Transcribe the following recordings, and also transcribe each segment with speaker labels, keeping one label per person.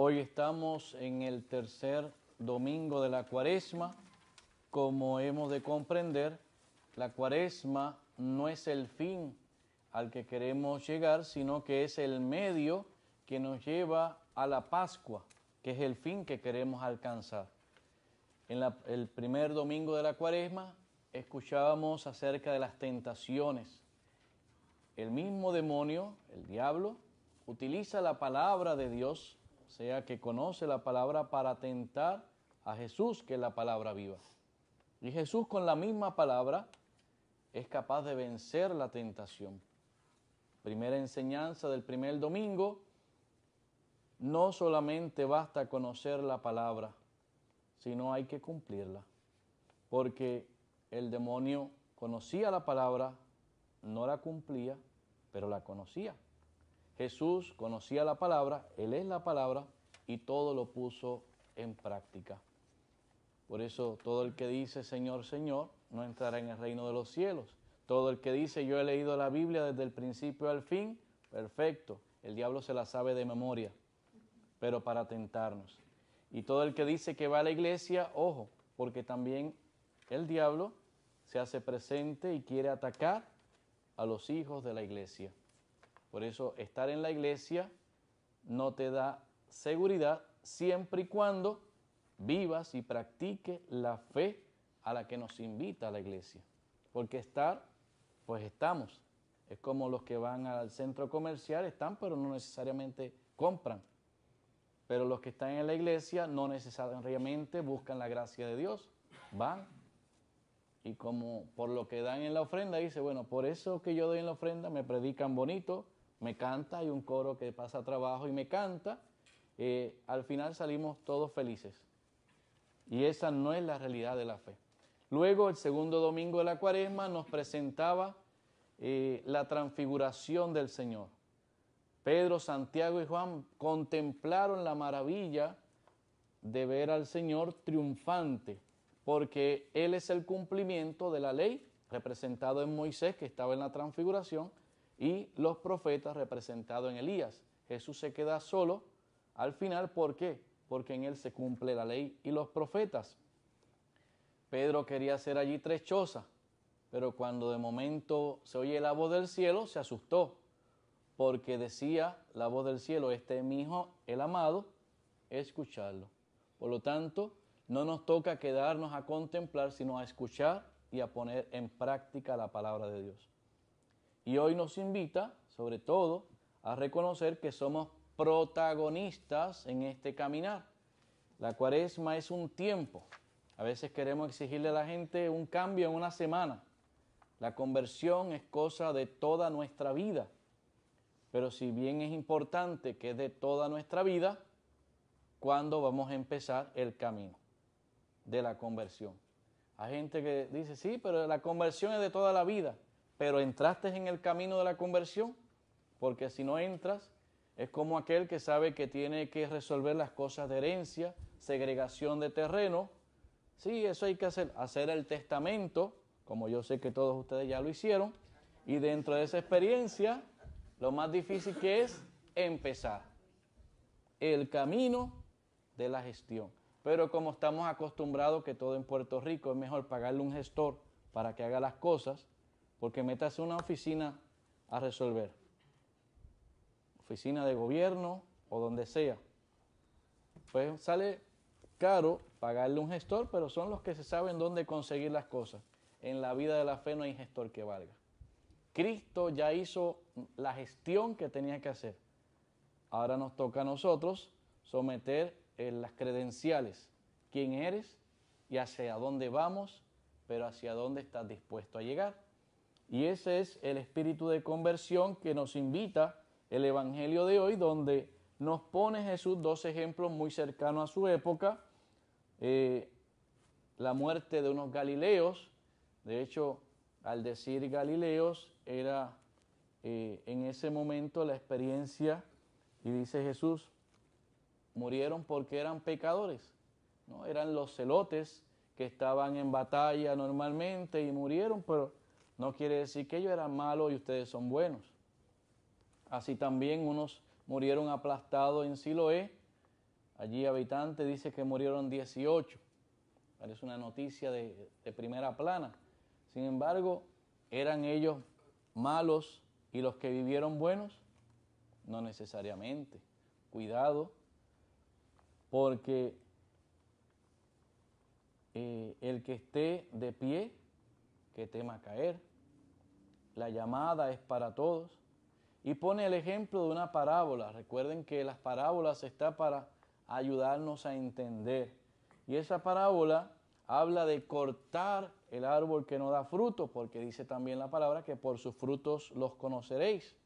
Speaker 1: Hoy estamos en el tercer domingo de la Cuaresma. Como hemos de comprender, la Cuaresma no es el fin al que queremos llegar, sino que es el medio que nos lleva a la Pascua, que es el fin que queremos alcanzar. En el primer domingo de la Cuaresma escuchábamos acerca de las tentaciones. El mismo demonio, el diablo, utiliza la palabra de Dios, o sea que conoce la palabra para tentar a Jesús, que es la palabra viva. Y Jesús con la misma palabra es capaz de vencer la tentación. Primera enseñanza del primer domingo: no solamente basta conocer la palabra, sino hay que cumplirla. Porque el demonio conocía la palabra, no la cumplía, pero la conocía. Jesús conocía la palabra, Él es la palabra, y todo lo puso en práctica. Por eso todo el que dice Señor, Señor, no entrará en el reino de los cielos. Todo el que dice yo he leído la Biblia desde el principio al fin, perfecto, el diablo se la sabe de memoria, pero para tentarnos. Y todo el que dice que va a la iglesia, ojo, porque también el diablo se hace presente y quiere atacar a los hijos de la iglesia. Por eso estar en la iglesia no te da seguridad siempre y cuando vivas y practiques la fe a la que nos invita la iglesia. Porque estar, pues estamos. Es como los que van al centro comercial, están, pero no necesariamente compran. Pero los que están en la iglesia no necesariamente buscan la gracia de Dios, van. Y como por lo que dan en la ofrenda, dice, bueno, por eso que yo doy en la ofrenda, me predican bonito, me canta, hay un coro que pasa trabajo y me canta, al final salimos todos felices. Y esa no es la realidad de la fe. Luego, el segundo domingo de la Cuaresma nos presentaba la transfiguración del Señor. Pedro, Santiago y Juan contemplaron la maravilla de ver al Señor triunfante, porque Él es el cumplimiento de la ley, representado en Moisés, que estaba en la transfiguración, y los profetas, representados en Elías. Jesús se queda solo al final, ¿por qué? Porque en Él se cumple la ley y los profetas. Pedro quería hacer allí 3 chozas, pero cuando de momento se oye la voz del cielo, se asustó, porque decía la voz del cielo, este es mi Hijo, el amado, escucharlo. Por lo tanto, no nos toca quedarnos a contemplar, sino a escuchar y a poner en práctica la palabra de Dios. Y hoy nos invita, sobre todo, a reconocer que somos protagonistas en este caminar. La Cuaresma es un tiempo. A veces queremos exigirle a la gente un cambio en una semana. La conversión es cosa de toda nuestra vida. Pero si bien es importante que es de toda nuestra vida, ¿cuándo vamos a empezar el camino de la conversión? Hay gente que dice, sí, pero la conversión es de toda la vida. Pero ¿entraste en el camino de la conversión? Porque si no entras, es como aquel que sabe que tiene que resolver las cosas de herencia, segregación de terreno. Sí, eso hay que hacer el testamento, como yo sé que todos ustedes ya lo hicieron, y dentro de esa experiencia, lo más difícil que es empezar el camino de la gestión. Pero como estamos acostumbrados que todo en Puerto Rico es mejor pagarle un gestor para que haga las cosas, porque métase en una oficina a resolver. Oficina de gobierno o donde sea. Pues sale caro pagarle un gestor, pero son los que se saben dónde conseguir las cosas. En la vida de la fe no hay gestor que valga. Cristo ya hizo la gestión que tenía que hacer. Ahora nos toca a nosotros someter las credenciales. ¿Quién eres? Y hacia dónde vamos, pero hacia dónde estás dispuesto a llegar. Y ese es el espíritu de conversión que nos invita el Evangelio de hoy, donde nos pone Jesús 2 ejemplos muy cercanos a su época. La muerte de unos galileos. De hecho, al decir galileos, era en ese momento la experiencia, y dice Jesús, murieron porque eran pecadores, ¿no? Eran los celotes que estaban en batalla normalmente y murieron, pero no quiere decir que ellos eran malos y ustedes son buenos. Así también unos murieron aplastados en Siloé allí habitantes, dice que murieron 18. Parece una noticia de primera plana. Sin embargo, ¿eran ellos malos y los que vivieron buenos? No necesariamente. Cuidado, porque el que esté de pie, que tema caer. La llamada es para todos. Y pone el ejemplo de una parábola. Recuerden que las parábolas están para ayudarnos a entender. Y esa parábola habla de cortar el árbol que no da fruto, porque dice también la palabra que por sus frutos los conoceréis.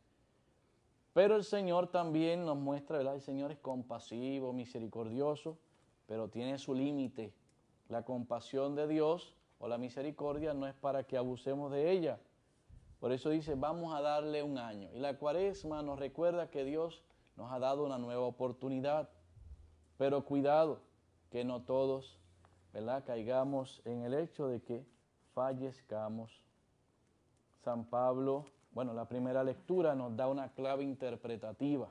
Speaker 1: Pero el Señor también nos muestra, ¿verdad? El Señor es compasivo, misericordioso, pero tiene su límite. La compasión de Dios o la misericordia no es para que abusemos de ella. Por eso dice, vamos a darle un año. Y la Cuaresma nos recuerda que Dios nos ha dado una nueva oportunidad. Pero cuidado, que no todos, ¿verdad?, caigamos en el hecho de que fallezcamos. San Pablo, bueno, la primera lectura nos da una clave interpretativa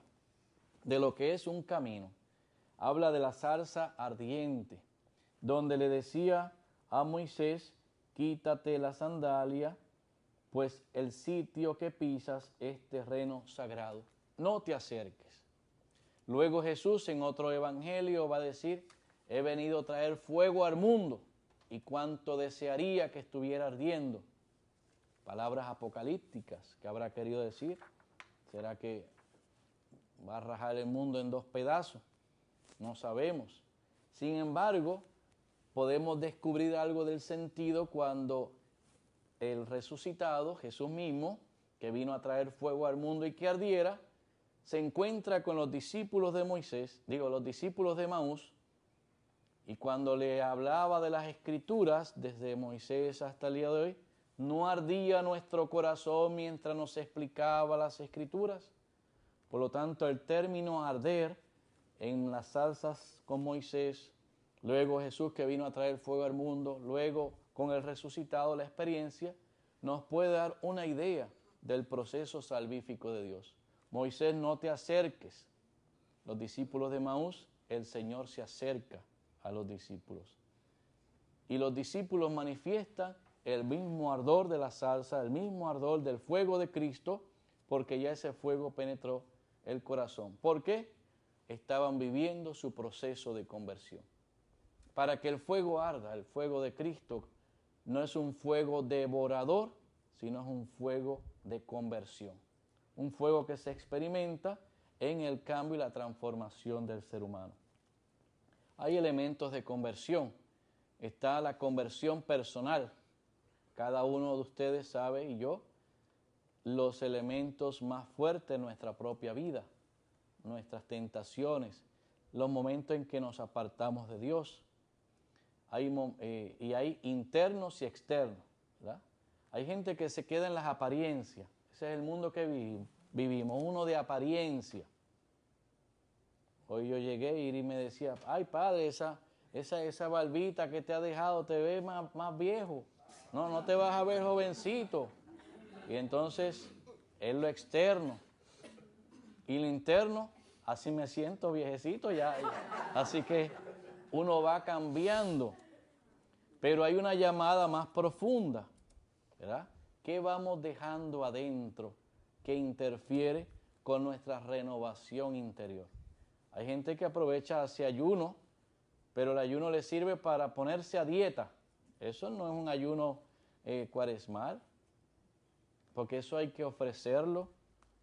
Speaker 1: de lo que es un camino. Habla de la zarza ardiente, donde le decía a Moisés, quítate la sandalia, pues el sitio que pisas es terreno sagrado. No te acerques. Luego Jesús en otro evangelio va a decir, he venido a traer fuego al mundo y cuánto desearía que estuviera ardiendo. Palabras apocalípticas que habrá querido decir. ¿Será que va a rajar el mundo en dos pedazos? No sabemos. Sin embargo, podemos descubrir algo del sentido cuando el resucitado, Jesús mismo, que vino a traer fuego al mundo y que ardiera, se encuentra con los discípulos de Moisés, los discípulos de Emaús, y cuando le hablaba de las Escrituras, desde Moisés hasta el día de hoy, no ardía nuestro corazón mientras nos explicaba las Escrituras. Por lo tanto, el término arder en las zarzas con Moisés, luego Jesús que vino a traer fuego al mundo, luego con el resucitado, la experiencia, nos puede dar una idea del proceso salvífico de Dios. Moisés, no te acerques. Los discípulos de Maús, el Señor se acerca a los discípulos. Y los discípulos manifiestan el mismo ardor de la zarza, el mismo ardor del fuego de Cristo, porque ya ese fuego penetró el corazón. ¿Por qué? Estaban viviendo su proceso de conversión. Para que el fuego arda, el fuego de Cristo, no es un fuego devorador, sino es un fuego de conversión. Un fuego que se experimenta en el cambio y la transformación del ser humano. Hay elementos de conversión. Está la conversión personal. Cada uno de ustedes sabe, y yo, los elementos más fuertes de nuestra propia vida, nuestras tentaciones, los momentos en que nos apartamos de Dios. Y hay internos y externos, ¿verdad? Hay gente que se queda en las apariencias. Ese es el mundo que vivimos, uno de apariencia. Hoy yo llegué y me decía, ay padre, esa barbita que te ha dejado te ve más viejo. No te vas a ver jovencito. Y entonces es lo externo. Y lo interno, así me siento viejecito ya. Así que uno va cambiando. Pero hay una llamada más profunda, ¿verdad? ¿Qué vamos dejando adentro que interfiere con nuestra renovación interior? Hay gente que aprovecha ese ayuno, pero el ayuno le sirve para ponerse a dieta. Eso no es un ayuno cuaresmal, porque eso hay que ofrecerlo.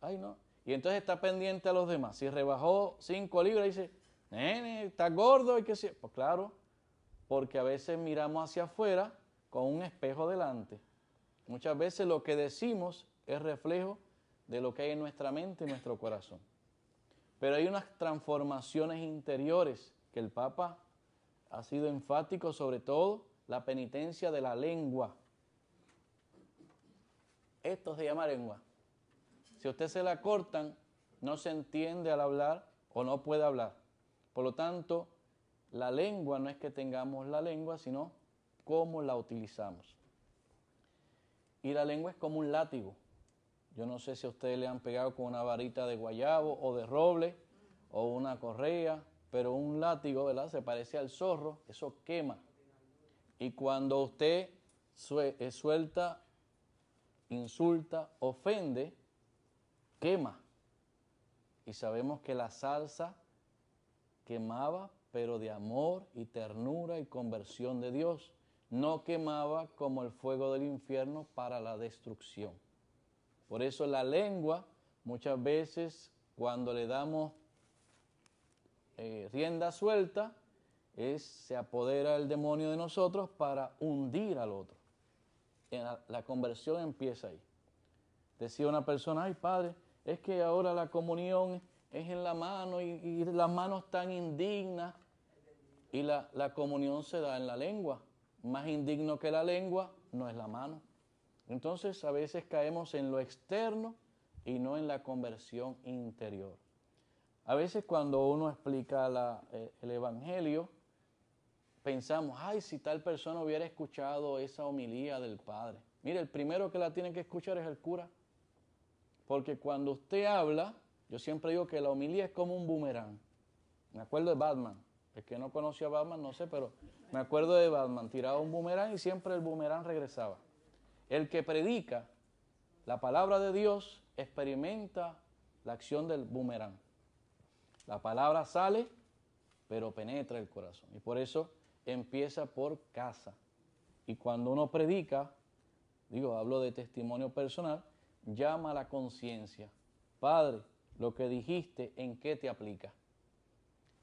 Speaker 1: Ay, no. Y entonces está pendiente a los demás. Si rebajó 5 libras, dice, nene, está gordo. Pues claro, porque a veces miramos hacia afuera con un espejo delante. Muchas veces lo que decimos es reflejo de lo que hay en nuestra mente y nuestro corazón. Pero hay unas transformaciones interiores que el Papa ha sido enfático, sobre todo la penitencia de la lengua. Esto se llama lengua. Si a usted se la cortan, no se entiende al hablar o no puede hablar. Por lo tanto, la lengua no es que tengamos la lengua, sino cómo la utilizamos. Y la lengua es como un látigo. Yo no sé si a ustedes le han pegado con una varita de guayabo o de roble o una correa, pero un látigo, ¿verdad? Se parece al zorro, eso quema. Y cuando usted suelta, insulta, ofende, quema. Y sabemos que la salsa quemaba, pero de amor y ternura y conversión de Dios. No quemaba como el fuego del infierno para la destrucción. Por eso la lengua, muchas veces, cuando le damos rienda suelta, se apodera el demonio de nosotros para hundir al otro. La conversión empieza ahí. Decía una persona, ay padre, es que ahora la comunión es en la mano y las manos están indignas. Y la comunión se da en la lengua. Más indigno que la lengua no es la mano. Entonces a veces caemos en lo externo y no en la conversión interior. A veces cuando uno explica el Evangelio, pensamos, ay, si tal persona hubiera escuchado esa homilía del Padre. Mire, el primero que la tiene que escuchar es el cura. Porque cuando usted habla, yo siempre digo que la homilía es como un boomerang. Me acuerdo de Batman. El que no conocía a Batman, no sé, pero me acuerdo de Batman. Tiraba un boomerang y siempre el boomerang regresaba. El que predica la palabra de Dios experimenta la acción del boomerang. La palabra sale, pero penetra el corazón. Y por eso empieza por casa. Y cuando uno predica, hablo de testimonio personal, llama a la conciencia. Padre, lo que dijiste, ¿en qué te aplica?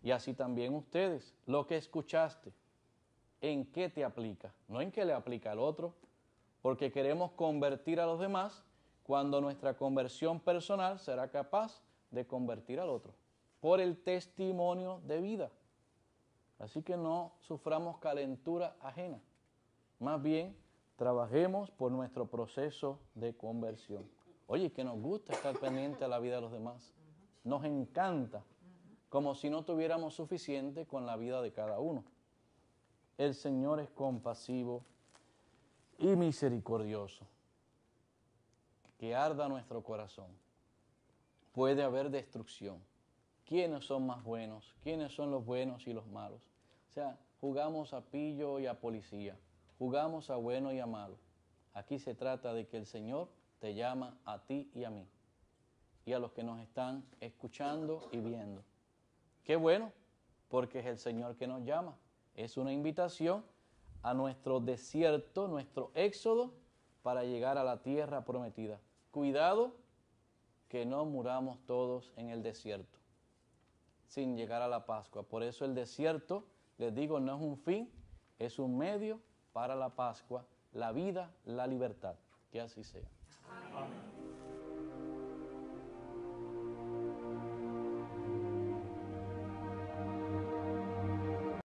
Speaker 1: Y así también ustedes, lo que escuchaste, ¿en qué te aplica? No en qué le aplica al otro, porque queremos convertir a los demás cuando nuestra conversión personal será capaz de convertir al otro, por el testimonio de vida. Así que no suframos calentura ajena, más bien trabajemos por nuestro proceso de conversión. Oye, que nos gusta estar pendiente a la vida de los demás, nos encanta, como si no tuviéramos suficiente con la vida de cada uno. El Señor es compasivo y misericordioso. Que arda nuestro corazón. Puede haber destrucción. ¿Quiénes son más buenos? ¿Quiénes son los buenos y los malos? O sea, jugamos a pillo y a policía. Jugamos a bueno y a malo. Aquí se trata de que el Señor te llama a ti y a mí. Y a los que nos están escuchando y viendo. Qué bueno, porque es el Señor que nos llama. Es una invitación a nuestro desierto, nuestro éxodo, para llegar a la tierra prometida. Cuidado que no muramos todos en el desierto, sin llegar a la Pascua. Por eso el desierto, les digo, no es un fin, es un medio para la Pascua, la vida, la libertad. Que así sea. Amén.